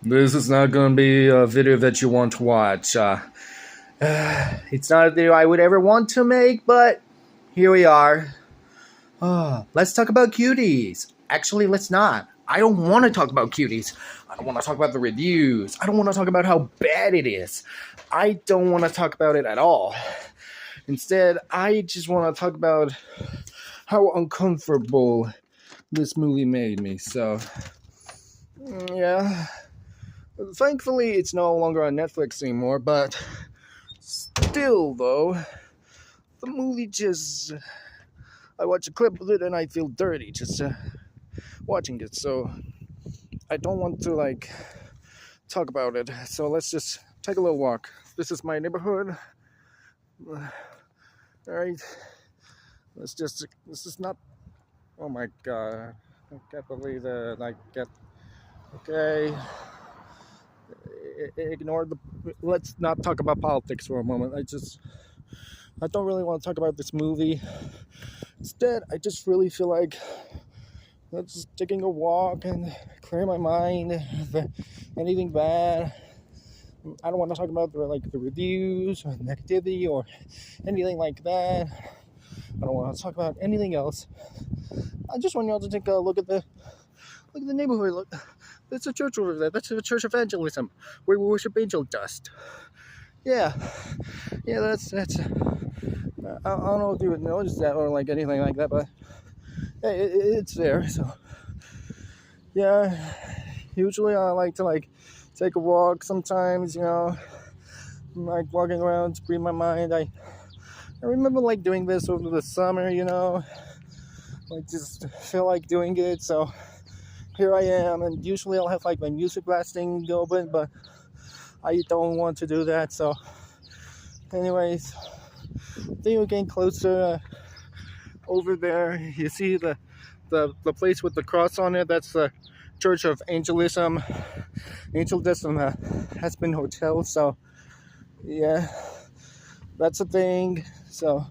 This is not going to be a video that you want to watch. It's not a video I would ever want to make, but here we are. Let's talk about Cuties. Actually, let's not. I don't want to talk about Cuties. I don't want to talk about the reviews. I don't want to talk about how bad it is. I don't want to talk about it at all. Instead, I just want to talk about how uncomfortable this movie made me. So, yeah. Thankfully, it's no longer on Netflix anymore, but still, though, the movie just. I watch a clip of it and I feel dirty just watching it, so I don't want to, talk about it. So let's just take a little walk. This is my neighborhood. Alright. This is not. Oh my god. I can't believe that. Okay. Ignore the. Let's not talk about politics for a moment. I don't really want to talk about this movie. Instead, I just really feel like just taking a walk and clear my mind of anything bad. I don't want to talk about the reviews or negativity or anything like that. I don't want to talk about anything else. I just want y'all to take a look at the neighborhood. Look, there's a church over there. That's the Church of Evangelism, where we worship angel dust. Yeah, that's. I don't know if you would notice that or anything like that, but hey, it's there. So yeah, usually I like to take a walk. Sometimes, walking around to free my mind. I remember doing this over the summer. I just feel like doing it. So here I am, and usually I'll have my music blasting open, but I don't want to do that. So anyways, I think we're getting closer. Over there, you see the place with the cross on it. That's the Church of Angelism. Angelism has been hotel. So yeah, that's a thing. So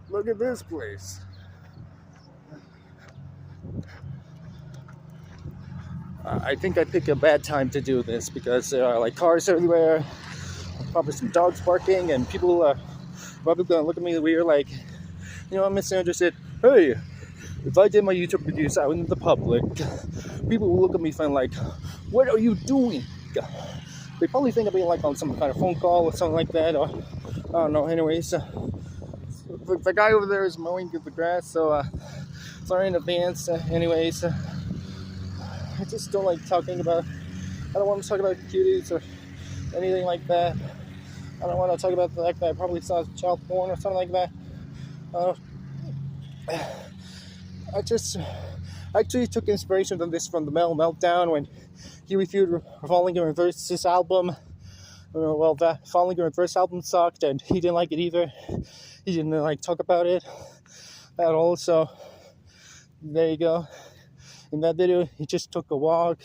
look at this place. I think I picked a bad time to do this because there are cars everywhere, probably some dogs barking, and people probably gonna look at me weird, Mr. Anderson, hey, if I did my YouTube videos out in the public, people will look at me funny what are you doing? They probably think I'd be on some kind of phone call or something like that, or I don't know. Anyways, the guy over there is mowing the grass, so sorry in advance. Anyways, I just don't like talking about. I don't want to talk about cuties or anything like that. I don't want to talk about the fact that I probably saw child porn or something like that. I actually took inspiration from this from the Metal Meltdown when he reviewed Falling in Reverse's album. Well, that Falling in Reverse album sucked, and he didn't like it either. He didn't talk about it at all. So there you go. In that video, he just took a walk,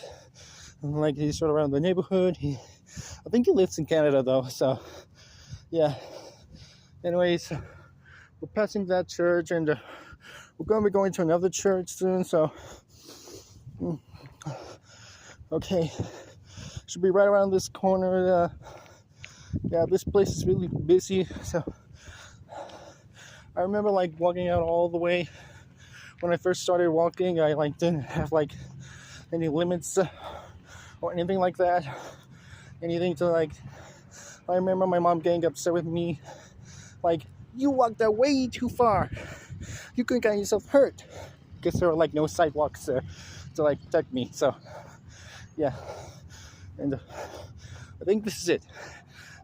and he's sort of around the neighborhood. I think he lives in Canada though. So yeah. Anyways, we're passing that church, and we're going to be going to another church soon. So okay, should be right around this corner. Yeah, this place is really busy. So I remember walking out all the way. When I first started walking, I didn't have any limits or anything like that. Anything to I remember my mom getting upset with me, you walked that way too far. You could get yourself hurt because there were no sidewalks to protect me. So yeah, and I think this is it.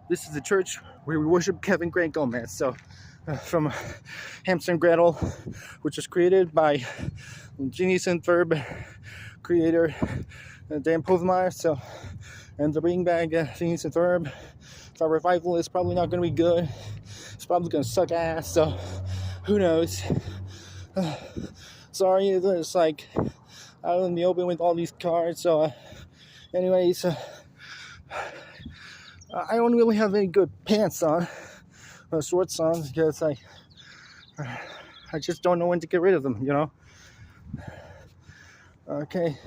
This is the church where we worship Kevin Grant Gomez. So from Hamster and Gretel, which was created by Genius and Verb creator Dan Povenmire. So, and the Bring Back Genius and Verb. So our revival is probably not going to be good. It's probably going to suck ass. So who knows? Sorry, it's out in the open with all these cars. So anyways, I don't really have any good pants on. Shorts on because I just don't know when to get rid of them, Okay.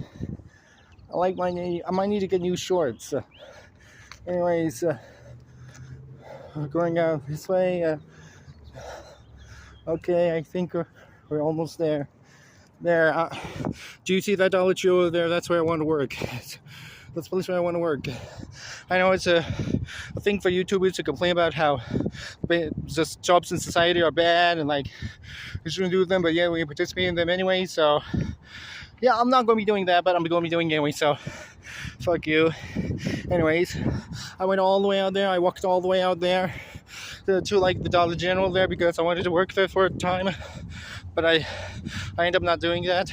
I might need to get new shorts. Anyways, going out this way. Okay, I think we're almost there. There. Do you see that Dollar Tree over there? That's where I want to work. That's the place where I want to work. I know it's a thing for YouTubers to complain about how just jobs in society are bad and like we shouldn't do them, but yeah, we participate in them anyway. So yeah, I'm not going to be doing that, but I'm going to be doing it anyway. So fuck you. Anyways, I went all the way out there. I walked all the way out there to like the Dollar General there because I wanted to work there for a time, but I ended up not doing that.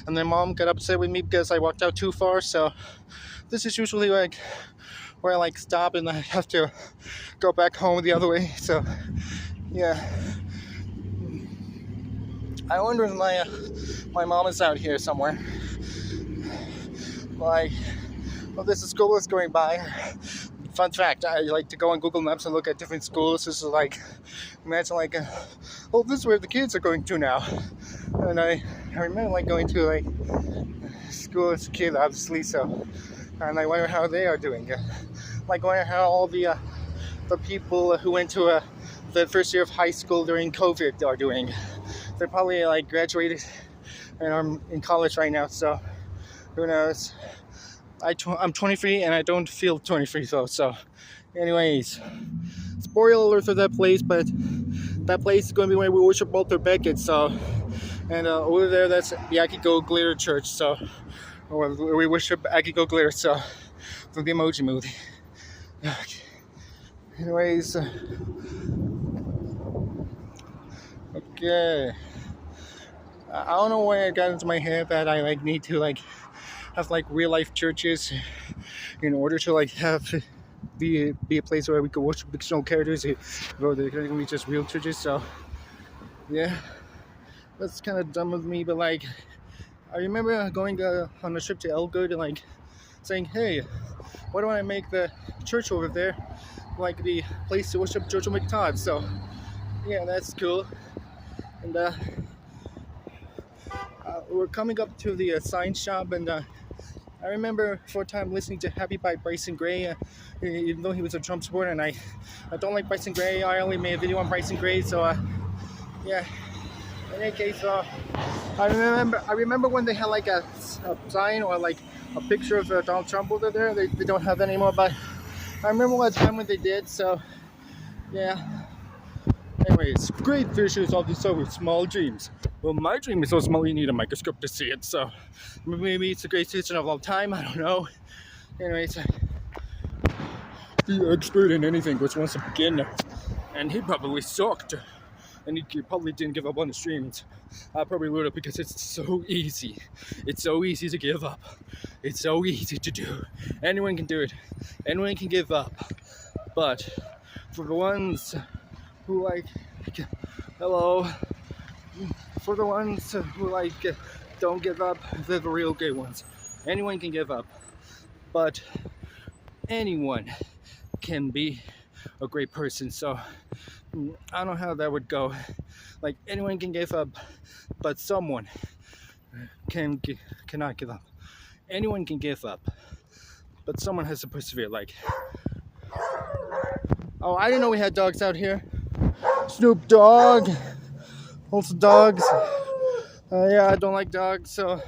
And then Mom got upset with me because I walked out too far. So this is usually like where I like stop and I have to go back home the other way. So yeah, I wonder if my mom is out here somewhere. Like, well, this is school is going by. Fun fact, I like to go on Google Maps and look at different schools. This is like, imagine like, oh, this is where the kids are going to now. And I remember like going to like school as a kid, obviously. So, and I wonder how they are doing. Like, wonder how all the people who went to the first year of high school during COVID are doing. They're probably like graduated and I'm in college right now. So, who knows? I'm 23 and I don't feel 23 though. So, anyways, spoiler alert for that place, but that place is going to be where we worship Walter Beckett. So, and over there, that's the Akiko Glitter Church. So, where we worship Akiko Glitter. So, from the Emoji Movie. Okay. Anyways, okay. I don't know why it got into my head that I like need to like have like real life churches in order to like have be a place where we could worship fictional characters, or they're gonna be just real churches. So yeah, that's kind of dumb of me, but like I remember going on a trip to Elgood and like saying, hey, why don't I make the church over there like the place to worship Jojo McTodd? So yeah, that's cool. And we're coming up to the sign shop, and I remember for a time listening to Happy by Bryson Gray, even though he was a Trump supporter, and I don't like Bryson Gray. I only made a video on Bryson Gray, so yeah. In any case, I remember when they had like a sign or like a picture of Donald Trump over there. They don't have that anymore, but I remember one time when they did. So yeah. Anyways, great fishes often start with small dreams. Well, my dream is so small you need a microscope to see it, so maybe it's the greatest decision of all time, I don't know. Anyways, be expert in anything which wants to begin, and he probably sucked, and he probably didn't give up on the streams. I probably would have, because it's so easy. It's so easy to give up. It's so easy to do. Anyone can do it. Anyone can give up. But for the ones who like, hello, for the ones who like don't give up, they're the real gay ones. Anyone can give up, but anyone can be a great person. So I don't know how that would go. Like, anyone can give up, but someone cannot give up. Anyone can give up, but someone has to persevere. Like, oh, I didn't know we had dogs out here. Snoop Dogg. Also dogs. Yeah, I don't like dogs, so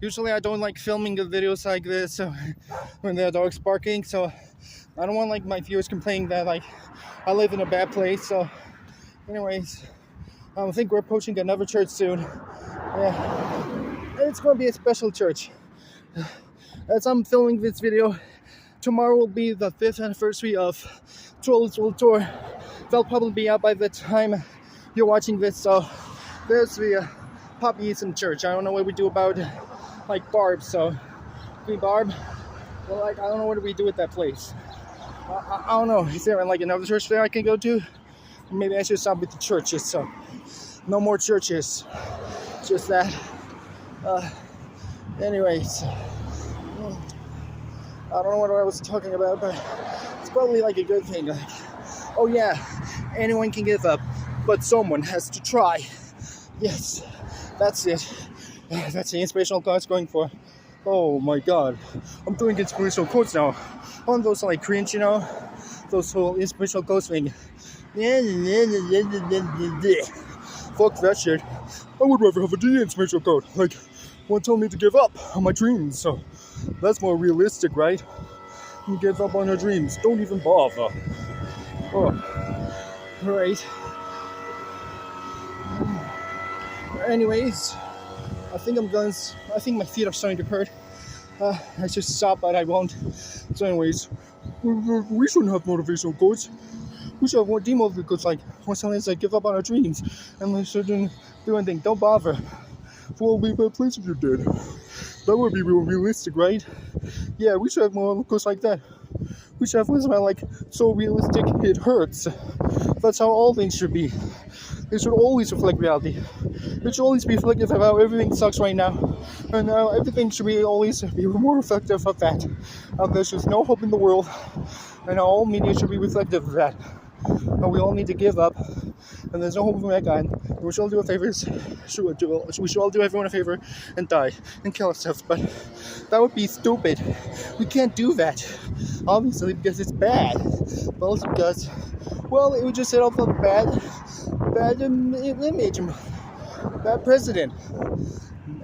usually I don't like filming the videos like this when there are dogs barking. So I don't want like my viewers complaining that like I live in a bad place. So anyways, I think we're approaching another church soon. Yeah, it's going to be a special church. As I'm filming this video, tomorrow will be the 5th anniversary of Trolls World Tour. They'll probably be out by the time you're watching this. So there's the Poppyism Church. I don't know what we do about like Barb. So Queen Barb. Well, like I don't know what do we do with that place. I don't know. Is there like another church there I can go to? Maybe I should stop with the churches. So no more churches. Just that. Anyways, I don't know what I was talking about, but it's probably like a good thing. Like, oh yeah, anyone can give up, but someone has to try. Yes, that's it. That's the inspirational quote I was going for. Oh my god. I'm doing inspirational quotes now. On those like cringe, those whole inspirational quotes thing. Fuck that shit. I would rather have a D inspirational quote. Like, one told me to give up on my dreams, so that's more realistic, right? You give up on your dreams. Don't even bother. Oh, right. Anyways, I think my feet are starting to hurt. I should stop, but I won't. So anyways, we shouldn't have motivational quotes. We should have more demotivational quotes, like when someone says give up on our dreams and we shouldn't do anything. Don't bother. What would be a bad place if you did? That would be real realistic, right? Yeah, we should have more quotes like that. We should have ones about like so realistic it hurts. That's how all things should be. It should always reflect reality. It should always be reflective of how everything sucks right now. And everything should be always be more reflective of that. There's just no hope in the world. And all media should be reflective of that. And we all need to give up. And there's no hope for mankind. We should all do a favor. We should all do everyone a favor and die and kill ourselves. But that would be stupid. We can't do that. Obviously, because it's bad. But also because, well, it would just set off a bad image, bad president.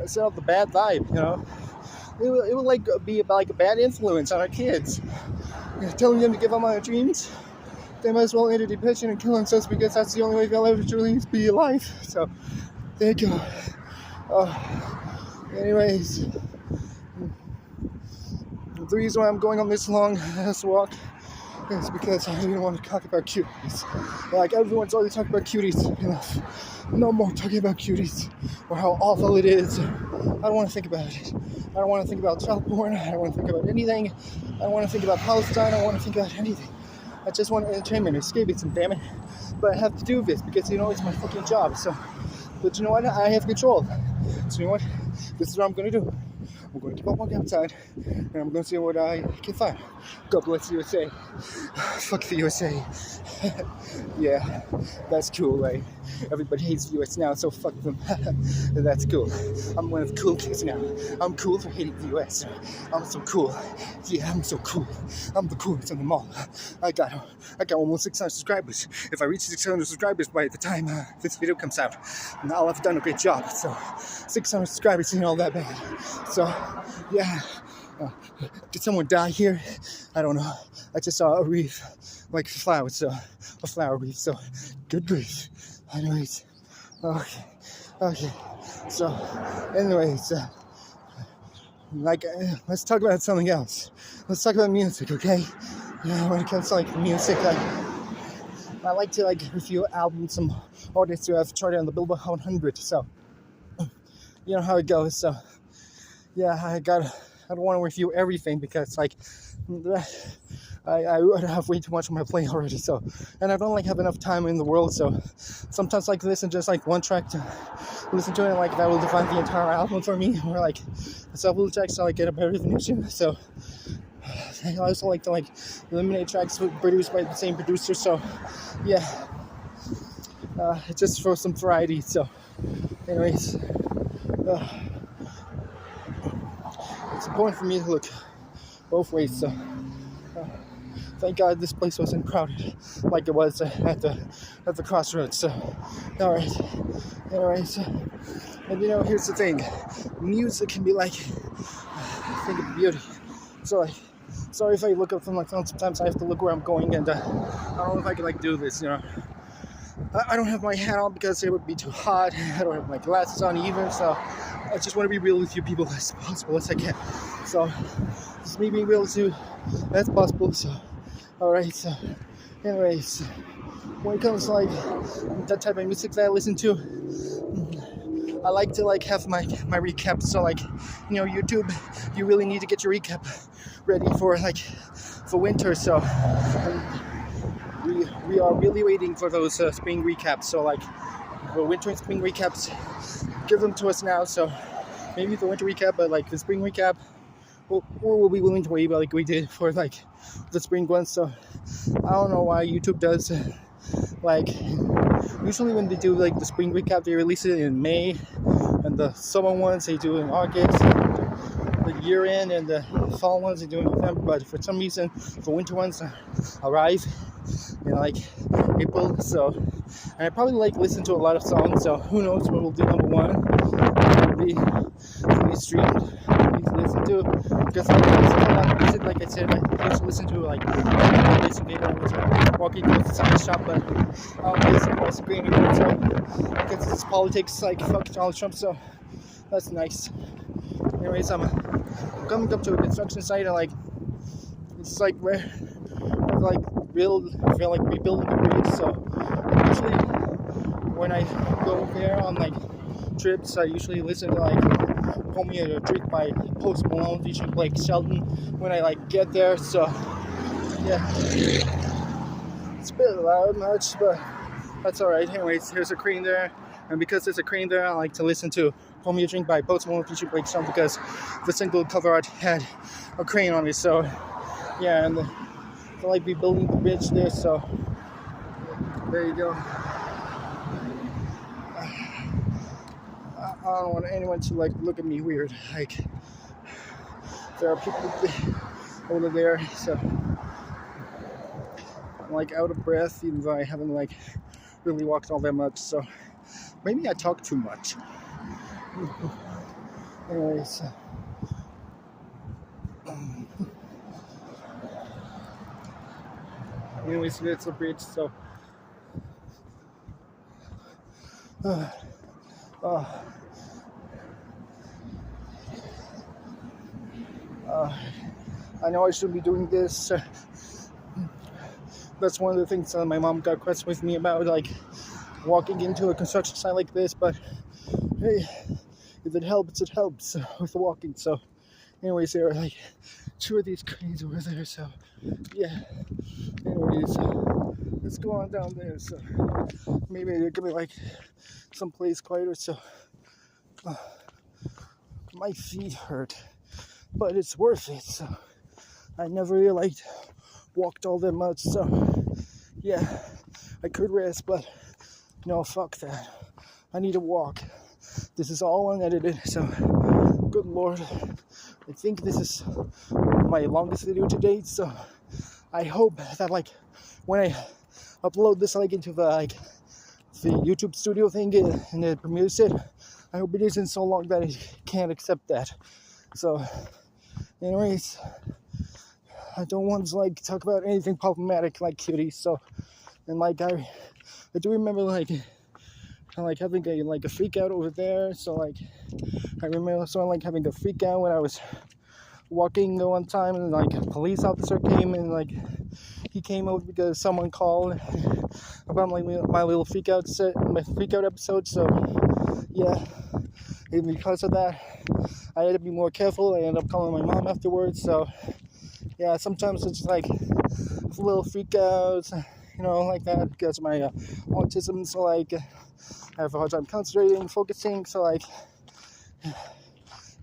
Set off the bad vibe, It would like be like a bad influence on our kids. Telling them to give up on their dreams. They might as well enter depression and kill themselves because that's the only way they'll ever truly be alive. So, there you go. Anyways, the reason why I'm going on this long ass walk is because I didn't want to talk about cuties. Like, everyone's always talking about cuties. Enough. No more talking about cuties or how awful it is. I don't want to think about it. I don't want to think about child porn. I don't want to think about anything. I don't want to think about Palestine. I don't want to think about anything. I just want entertainment, escapism, damn it. But I have to do this because, it's my fucking job. So, but you know what? I have control. So, you know what? This is what I'm going to do. I'm going to keep on walking outside, and I'm going to see what I can find. God bless USA. Fuck the USA. Yeah, that's cool, right? Everybody hates the US now, so fuck them. That's cool. I'm one of the cool kids now. I'm cool for hating the US. I'm so cool. Yeah, I'm so cool. I'm the coolest in them all. I got almost 600 subscribers. If I reach 600 subscribers by the time this video comes out, I'll have done a great job. So, 600 subscribers ain't all that bad. So, yeah. Did someone die here? I don't know. I just saw a reef, like flowers, so a flower reef. So, good grief. Anyways, okay. So, anyways, let's talk about something else. Let's talk about music, okay? When it comes to music, I like to review albums, some artists who have charted on the Billboard 100. So, you know how it goes. So, yeah, I don't want to review everything because I have way too much on my plate already. So, and I don't have enough time in the world. So, sometimes listen just one track to listen to it, and that will define the entire album for me. Or several tracks so I get a better definition. So, I also like to eliminate tracks produced by the same producer. So, yeah, just for some variety. So, anyways. It's important for me to look both ways, so thank God this place wasn't crowded like it was at the crossroads. So, all right. Anyways, and here's the thing: music can be a thing of beauty. So, sorry if I look up from my phone. Sometimes I have to look where I'm going, and I don't know if I can do this. I don't have my hat on because it would be too hot. I don't have my glasses on either, so I just want to be real with you people as possible as I can. So, just me being real with you as possible. So, alright, so, anyways, when it comes to that type of music that I listen to, I like to have my recap. So YouTube, you really need to get your recap ready for winter. So we are really waiting for those spring recaps. So the winter and spring recaps, give them to us now. So maybe the winter recap, but the spring recap, we'll be willing to wait like we did for the spring ones. So I don't know why YouTube does usually when they do the spring recap, they release it in May, and the summer ones they do in August. The year end, and the fall ones are doing November. But for some reason, the winter ones arrive in like April. So, and I probably like listen to a lot of songs. So who knows what will do number one? Be streamed, to listen to, because I listen to a lot of music. Like I said, I used to listen to like basically when I was walking towards the science shop, but I don't listen to music anymore. So because it's politics, like fuck Donald Trump. So that's nice. Anyways, I'm coming up to a construction site, and like it's like where like feel like rebuilding the bridge. So usually when I go there on like trips, I usually listen to like Pour Me a Drink by Post Malone featuring Blake Shelton when I like get there. So yeah, it's a bit loud much, but that's alright. Anyways, there's a crane there, and because there's a crane there, I like to listen to Pour Me a Drink by Post Malone featuring Blake Shelton because the single cover art had a crane on it. So yeah, and they'll like be building the bridge there. So there you go. I don't want anyone to like look at me weird. Like there are people over there, so I'm like out of breath, even though I haven't like really walked all that much. So maybe I talk too much. Anyways, it's a bridge. So. I know I shouldn't be doing this. That's one of the things my mom got questioned with me about, like walking into a construction site like this. But hey, if it helps, it helps with the walking. So, anyways, there are like 2 of these cranes over there. So, yeah. Anyways, let's go on down there. So maybe it'll give me like someplace quieter. So my feet hurt, but it's worth it. So I never really like walked all that much. So yeah, I could rest, but no, fuck that. I need to walk. This is all unedited. So good lord, I think this is my longest video to date. So I hope that like when I upload this like into the YouTube studio thing and it premieres it, I hope it isn't so long that it can't accept that. So anyways, I don't want to like talk about anything problematic like Cuties. So, and like I do remember like having a freak out over there. So like I remember someone like having a freak out when I was walking one time, and like a police officer came, and like he came over because someone called about my little freak out episode. So yeah, and because of that, I had to be more careful. I ended up calling my mom afterwards. So yeah, sometimes it's like a little freak outs, like that because of my autism. So like I have a hard time concentrating, focusing. So like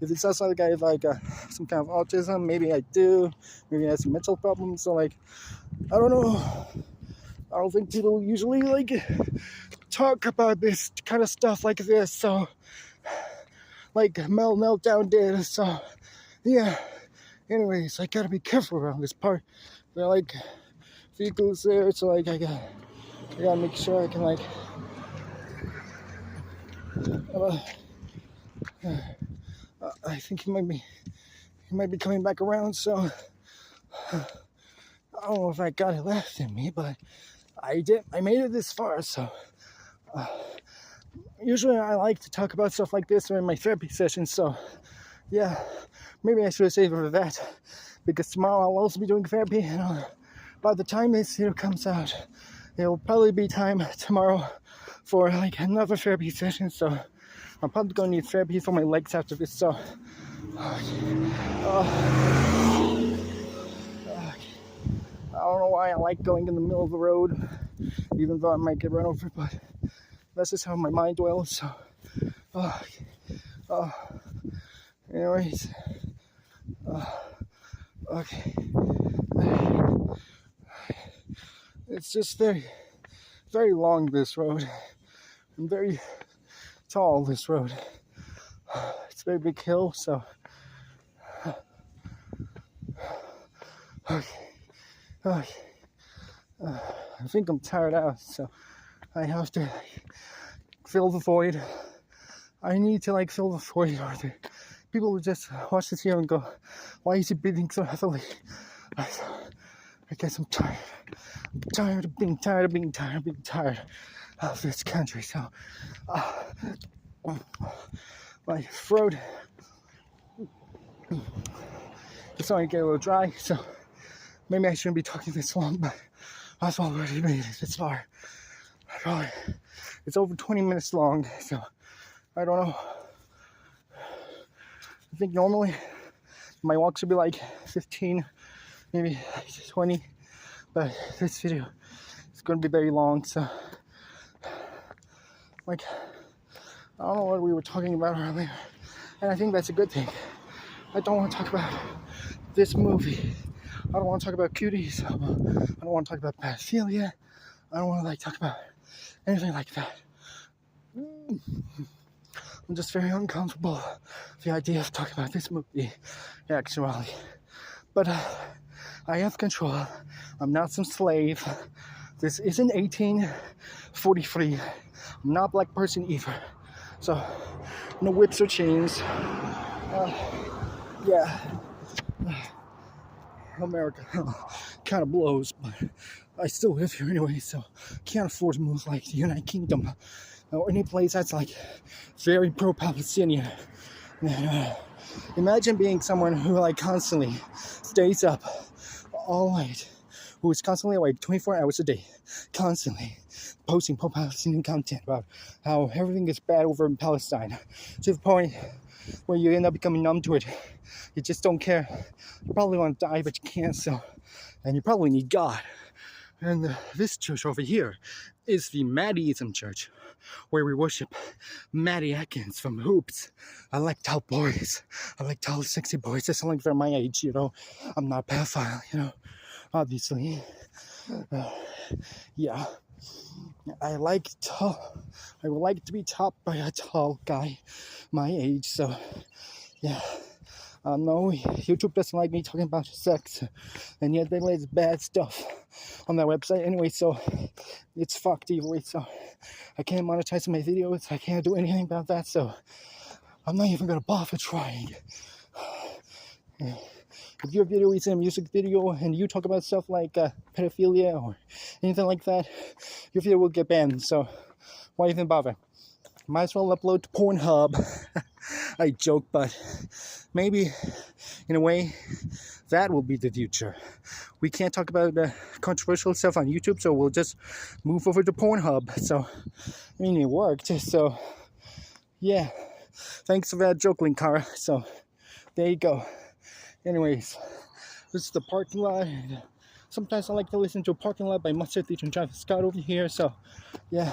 if it sounds like I have like some kind of autism, maybe I do. Maybe I have some mental problems. So like I don't know. I don't think people usually like talk about this kind of stuff like this. So like meltdown did. So yeah. Anyways, I gotta be careful around this part. There are like vehicles there, so like I gotta make sure I can like I think he might be coming back around. So I don't know if I got it left in me, but I made it this far. So usually I like to talk about stuff like this during my therapy sessions. So yeah, maybe I should have saved it for that, because tomorrow I'll also be doing therapy, and by the time this video comes out, it'll probably be time tomorrow for like another therapy session. So I'm probably gonna need therapy for my legs after this. So I don't know why I like going in the middle of the road, even though I might get run over, but that's just how my mind dwells. So anyways, okay, it's just very, very long, this road, and very tall, this road. It's a very big hill, so Okay. Okay. I think I'm tired out, so I have to fill the void. I need to like fill the void, or people will just watch this video and go, "Why is he breathing so heavily?" I guess I'm tired. I'm tired of being tired of being tired of being tired of this country. So, my throat is starting to get a little dry. So maybe I shouldn't be talking this long, but I've already made it this far. Probably it's over 20 minutes long, so I don't know. I think normally my walk should be like 15, maybe 20, but this video is going to be very long, so like I don't know what we were talking about earlier, and I think that's a good thing. I don't want to talk about this movie. I don't want to talk about Cuties. I don't want to talk about pedophilia. I don't want to like talk about anything like that. I'm just very uncomfortable with the idea of talking about this movie, actually. But I have control. I'm not some slave. This isn't 1843. I'm not a black person either. So, no whips or chains. Yeah. America kind of blows, but I still live here anyway, so can't afford to move like the United Kingdom or any place that's like very pro-Palestinian. Imagine being someone who like constantly stays up all night, who is constantly awake 24 hours a day, constantly posting pro-Palestinian content about how everything is bad over in Palestine, to the point where you end up becoming numb to it. You just don't care. You probably want to die, but you can't, so, and you probably need God. And this church over here is the Maddieism Church, where we worship Maddie Atkins from Hoops. I like tall boys. I like tall, sexy boys. Just like they're my age, you know. I'm not a pedophile, you know, obviously. Yeah. I like tall. I would like to be topped by a tall guy my age, so, yeah. No, YouTube doesn't like me talking about sex, and yet they lay bad stuff on their website anyway, so it's fucked either way, so I can't monetize my videos, I can't do anything about that, so I'm not even gonna bother trying. If your video is a music video and you talk about stuff like pedophilia or anything like that, your video will get banned, so why even bother? Might as well upload to Pornhub. I joke, but maybe in a way that will be the future. We can't talk about controversial stuff on YouTube, so we'll just move over to Pornhub. So, I mean, it worked. So, yeah. Thanks for that joke, Linkara. So, there you go. Anyways, this is the parking lot. Sometimes I like to listen to a parking lot by Mustard Teach and Travis Scott over here. So, yeah.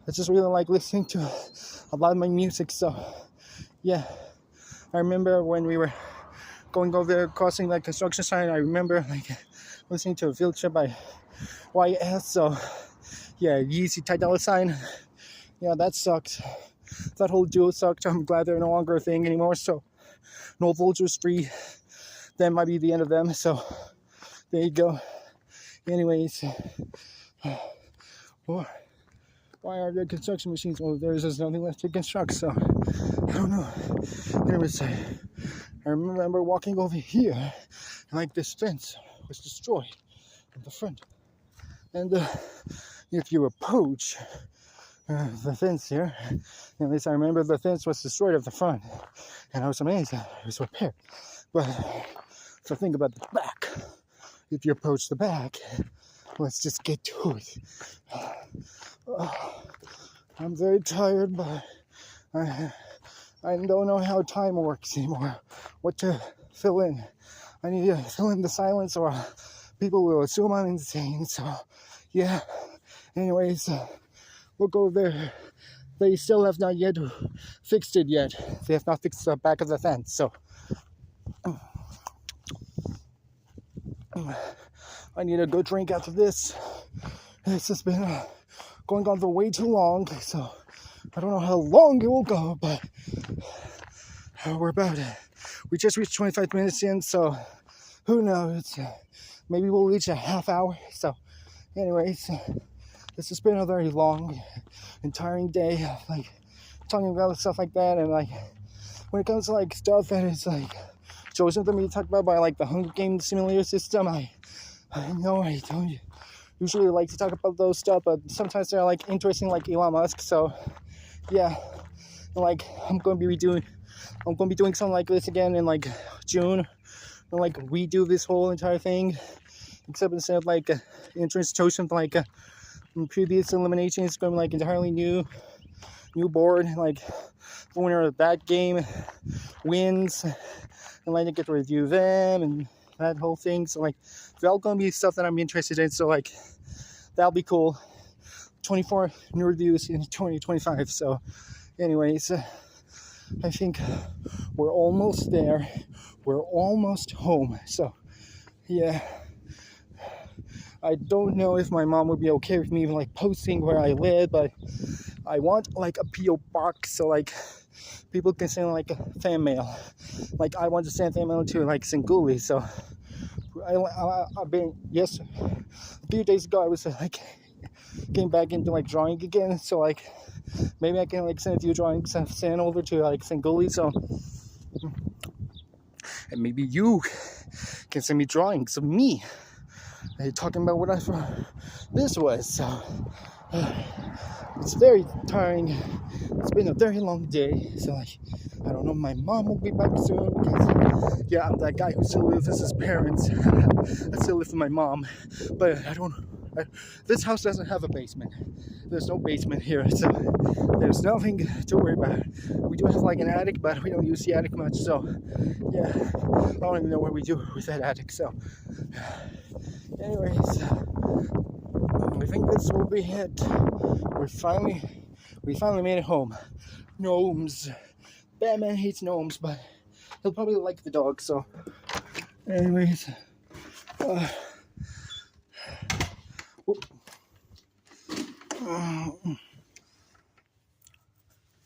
I just really like listening to a lot of my music, so yeah. I remember when we were going over there, crossing that construction sign, I remember like listening to a field trip by YS, so yeah, Yeezy Ty Dolla Sign. Yeah, that sucked. That whole duo sucked. I'm glad they're no longer a thing anymore, so no Vultures free. That might be the end of them, so there you go. Anyways, why are there construction machines? Well, there's just nothing left to construct, so I don't know. Anyways, I remember walking over here, and like this fence was destroyed in the front. And if you approach the fence here, at least I remember the fence was destroyed at the front, and I was amazed that it was repaired. But so think about the back. If you approach the back, let's just get to it. I'm very tired, but I don't know how time works anymore. What to fill in. I need to fill in the silence or people will assume I'm insane. So, yeah. Anyways, we'll go there. They still have not yet fixed it yet. They have not fixed the back of the fence. So, I need a good drink after this. It's just been going on for way too long, so I don't know how long it will go, but we're about it. We just reached 25 minutes in, so who knows? Maybe we'll reach a half hour. So, anyways, this has been a very long and tiring day of like talking about stuff like that. And like when it comes to like stuff that is like chosen for me to talk about by like the Hunger Games simulator system, I know I don't usually like to talk about those stuff, but sometimes they're like interesting, like Elon Musk. So yeah, and, like I'm going to be doing something like this again in like June, and like redo this whole entire thing, except instead of like entrance chosen like previous elimination, it's going to be like entirely new board. Like the winner of that game wins, and like I get to review them and that whole thing. So like it's all gonna be stuff that I'm interested in. So like that'll be cool. 24 new reviews in 2025. So anyways, I think we're almost there. We're almost home. So yeah, I don't know if my mom would be okay with me like posting where I live, but I want like a P.O. box so like people can send like a fan mail. Like I want to send fan mail to like Singuli. So I've been, yes, a few days ago I was like getting back into like drawing again. So like maybe I can like send a few drawings and send over to like Singuli. So and maybe you can send me drawings of me talking about what I thought this was. So it's very tiring. It's been a very long day. So like I don't know, my mom will be back soon because yeah, I'm that guy who still lives with his parents. I still live with my mom, but this house doesn't have a basement. There's no basement here, so there's nothing to worry about. We do have like an attic, but we don't use the attic much, so yeah, I don't even know what we do with that attic. So anyways, I think this will be it. We finally made it home. Gnomes. Batman hates gnomes, but he'll probably like the dog. So anyways,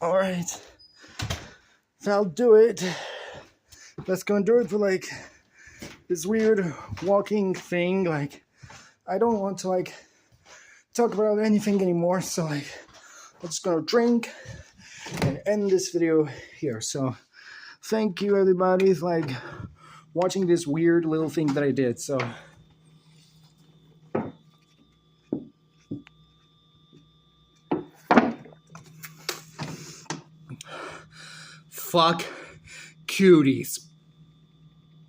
all right, that'll do it. That's gonna do it for like this weird walking thing. Like I don't want to like talk about anything anymore, so like I'm just gonna drink and end this video here. So thank you everybody for like watching this weird little thing that I did. So fuck Cuties.